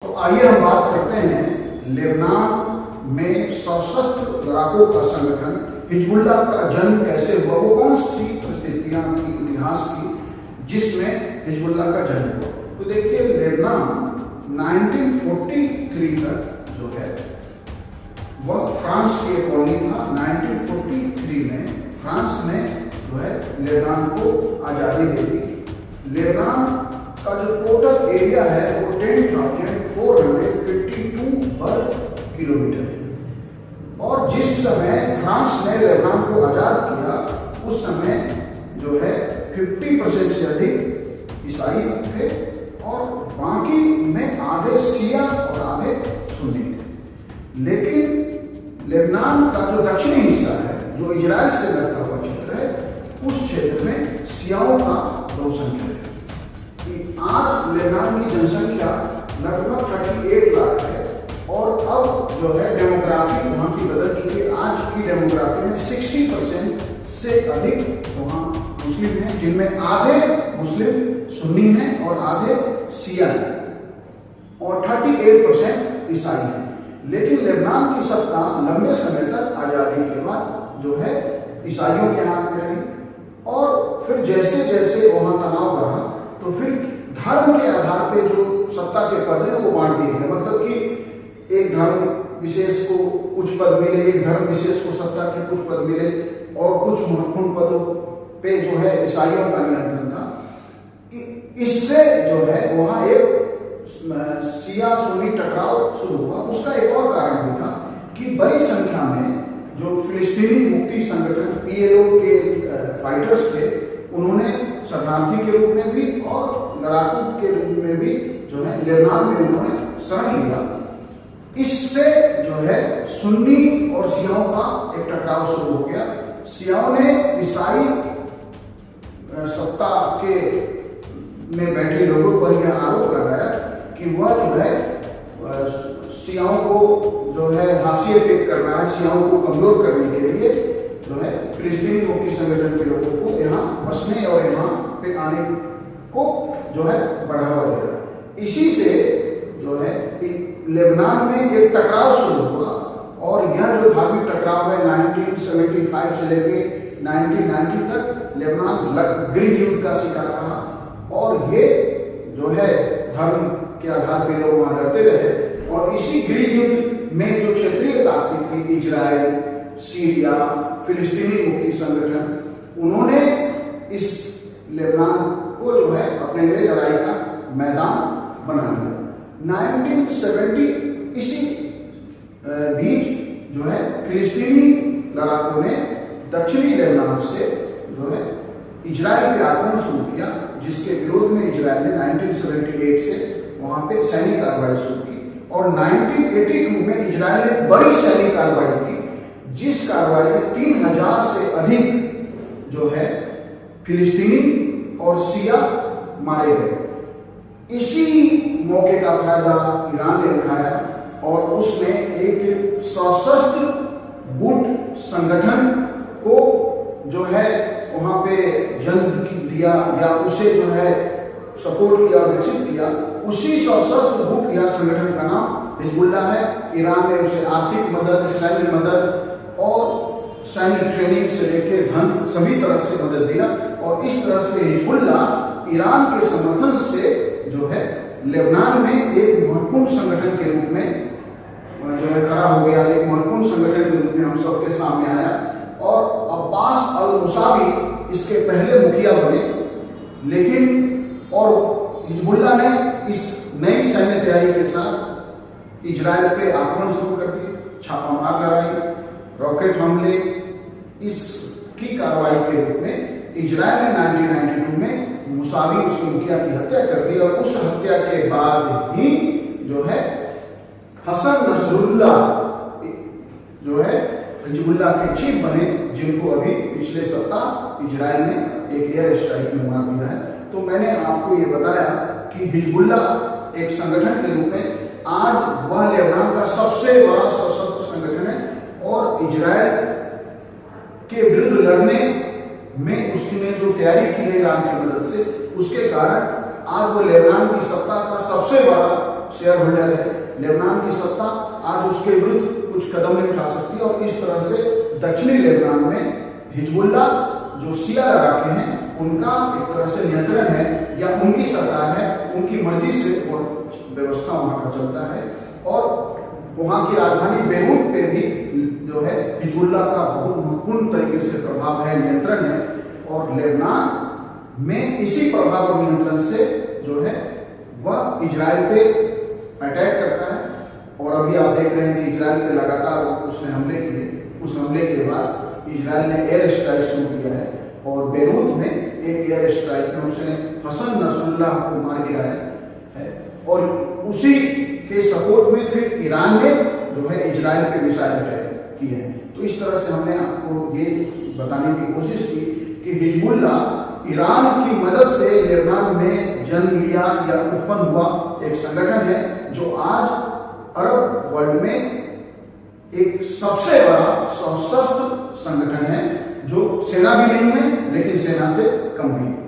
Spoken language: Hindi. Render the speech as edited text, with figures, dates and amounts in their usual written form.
तो आइए हम बात करते हैं लेबनान में सशस्त्र लड़ाकों का संगठन हिजबुल्लाह का जन्म कैसे हुआ। वो कौन सी परिस्थितियां की इतिहास की जिसमें हिजबुल्लाह का जन्म हुआ। तो देखिए लेबनान 1943 तक जो है वह फ्रांस की एक कॉलोनी था। 1943 में फ्रांस ने जो है लेबनान को आज़ादी दे दी। लेबनान का जो टोटल एरिया है वो 10,452 वर्ग किलोमीटर है। और जिस समय फ्रांस ने लेबनान को आज़ाद किया उस समय जो है 50% से अधिक ईसाई थे और बाकी में आधे शिया और आधे सुन्नी थे। लेकिन लेबनान का जो दक्षिणी हिस्सा है जो इजराइल से लगता हुआ क्षेत्र है उस क्षेत्र में शियाओं का बहुसंख्यक है। आज लेबनान की जनसंख्या लगभग 38 लाख है और अब जो है डेमोग्राफी वहाँ की बदल चुकी है। आज की डेमोग्राफी में 60% से अधिक वहाँ मुस्लिम हैं, जिनमें आधे मुस्लिम सुन्नी हैं और आधे शिया हैं और 38% ईसाई हैं। लेकिन लेबनान की सत्ता लंबे समय तक आज़ादी के बाद जो है ईसाइयों के हाथ में रही और फिर जैसे जैसे वहाँ तनाव बढ़ा तो फिर धर्म के आधार पे जो सत्ता के पद है वो बांट दिए गए। मतलब कि एक धर्म विशेष को कुछ पद मिले, एक धर्म विशेष को सत्ता के कुछ पद मिले और कुछ महत्वपूर्ण पदों पे जो है ईसाइयों का नियंत्रण था। इससे जो है वहाँ एक शिया सुन्नी टकराव शुरू हुआ। उसका एक और कारण भी था कि बड़ी संख्या में जो फिलिस्तीनी मुक्ति संगठन PLO के फाइटर्स थे उन्होंने शरणार्थी के रूप में भी और लड़ाकू के रूप में भी जो है लेबनान में उन्होंने शरण लिया। इससे जो है सुन्नी और शियाओं का एक टकराव शुरू हो गया। शियाओं ने ईसाई सत्ता के में बैठे लोगों पर यह आरोप लगाया कि वह जो है शियाओं को जो है हाशिए पे कर रहा है, शियाओं को कमजोर करने के लिए जो है फिलिस्तीनी मुक्ति संगठन के लोगों को यहाँ बसने और यहाँ पे आने को जो है बढ़ावा दे रहा है। इसी से जो है लेबनान में एक टकराव शुरू हुआ और यह जो धार्मिक टकराव है 1975 से लेके 1990 तक लेबनान गृह युद्ध का शिकार रहा और ये जो है धर्म के आधार पर लोग वहाँ लड़ते रहे। और इसी गृह युद्ध में जो क्षेत्रीय ताकतें थी इजराइल, सीरिया, फिलिस्तीनी मुक्ति संगठन, उन्होंने इस लेबनान को जो है अपने लिए लड़ाई का मैदान बना लिया। 1970 इसी बीच जो है फिलिस्तीनी लड़ाकों ने दक्षिणी लेबनान से जो है इजराइल पे आक्रमण शुरू किया, जिसके विरोध में इजराइल ने 1978 से वहां पे सैनिक कार्रवाई शुरू की और 1982 में इजराइल ने बड़ी सैनिक कार्रवाई की जिस कार्रवाई में 3000 से अधिक जो है फिलिस्तीनी और शिया मारे गए। इसी मौके का फायदा ईरान ने उठाया और उसने एक सशस्त्र गुट संगठन को जो है वहां पे जन्म दिया या उसे जो है सपोर्ट किया, विकसित किया। उसी सशस्त्र गुट या संगठन का नाम हिजबुल्लाह है। ईरान ने उसे आर्थिक मदद, सैन्य मदद और सैन्य ट्रेनिंग से लेकर धन सभी तरह से मदद दिया और इस तरह से हिजबुल्लाह ईरान के समर्थन से जो है लेबनान में एक महत्वपूर्ण संगठन के रूप में जो है खड़ा हो गया। एक महत्वपूर्ण संगठन के रूप में हम सबके सामने आया और अब्बास अल मुसावी इसके पहले मुखिया बने। लेकिन और हिजबुल्लाह ने इस नई सैन्य तैयारी के साथ इजराइल पे आक्रमण शुरू कर दिए, छापामार लड़ाई, रॉकेट हमले। इसकी कार्रवाई के रूप में इजराइल ने 1992 में मुसावी उसके मुखिया की हत्या कर दी और उस हत्या के बाद ही जो है हसन नसरुल्लाह जो है हिजबुल्लाह के चीफ बने, जिनको अभी पिछले सप्ताह इजराइल ने एक एयर स्ट्राइक में मार दिया है। तो मैंने आपको ये बताया कि हिजबुल्लाह एक संगठन के रूप में आज वह लेबनान का सबसे बड़ा सशस्त्र संगठन है और इजराइल के विरुद्ध लड़ने में उसने जो तैयारी की है ईरान की मदद से, उसके कारण आज वो लेबनान की सत्ता का सबसे बड़ा शेयर होल्डर है। लेबनान की सत्ता आज उसके विरुद्ध कुछ कदम नहीं उठा सकती और इस तरह से दक्षिणी लेबनान में हिजबुल्ला जो शिया लड़ाके हैं उनका एक तरह से नियंत्रण है या उनकी सरकार है, उनकी मर्जी से वो व्यवस्था वहाँ का चलता है। और वहाँ की राजधानी बेरूत पे भी जो है हिजबुल्ला का बहुत महत्वपूर्ण तरीके से प्रभाव है, नियंत्रण है। और लेबनान में इसी प्रभाव और नियंत्रण से जो है वह इजराइल पे अटैक करता है। और अभी आप देख रहे हैं कि इजराइल पे लगातार उसने हमले किए। उस हमले के बाद इजराइल ने एयर स्ट्राइक शुरू किया है और बेरूत में एक एयर स्ट्राइक में उसने हसन नसरुल्लाह को मार गिराया है। और उसी के सपोर्ट में फिर ईरान ने जो है इजराइल पे मिसाइल अटैक किए हैं। तो इस तरह से हमने आपको ये बताने की कोशिश की कि हिजबुल्ला ईरान की मदद से लेबनान में जन्म लिया या उत्पन्न हुआ एक संगठन है जो आज अरब वर्ल्ड में एक सबसे बड़ा सशस्त्र संगठन है, जो सेना भी नहीं है लेकिन सेना से कम भी नहीं।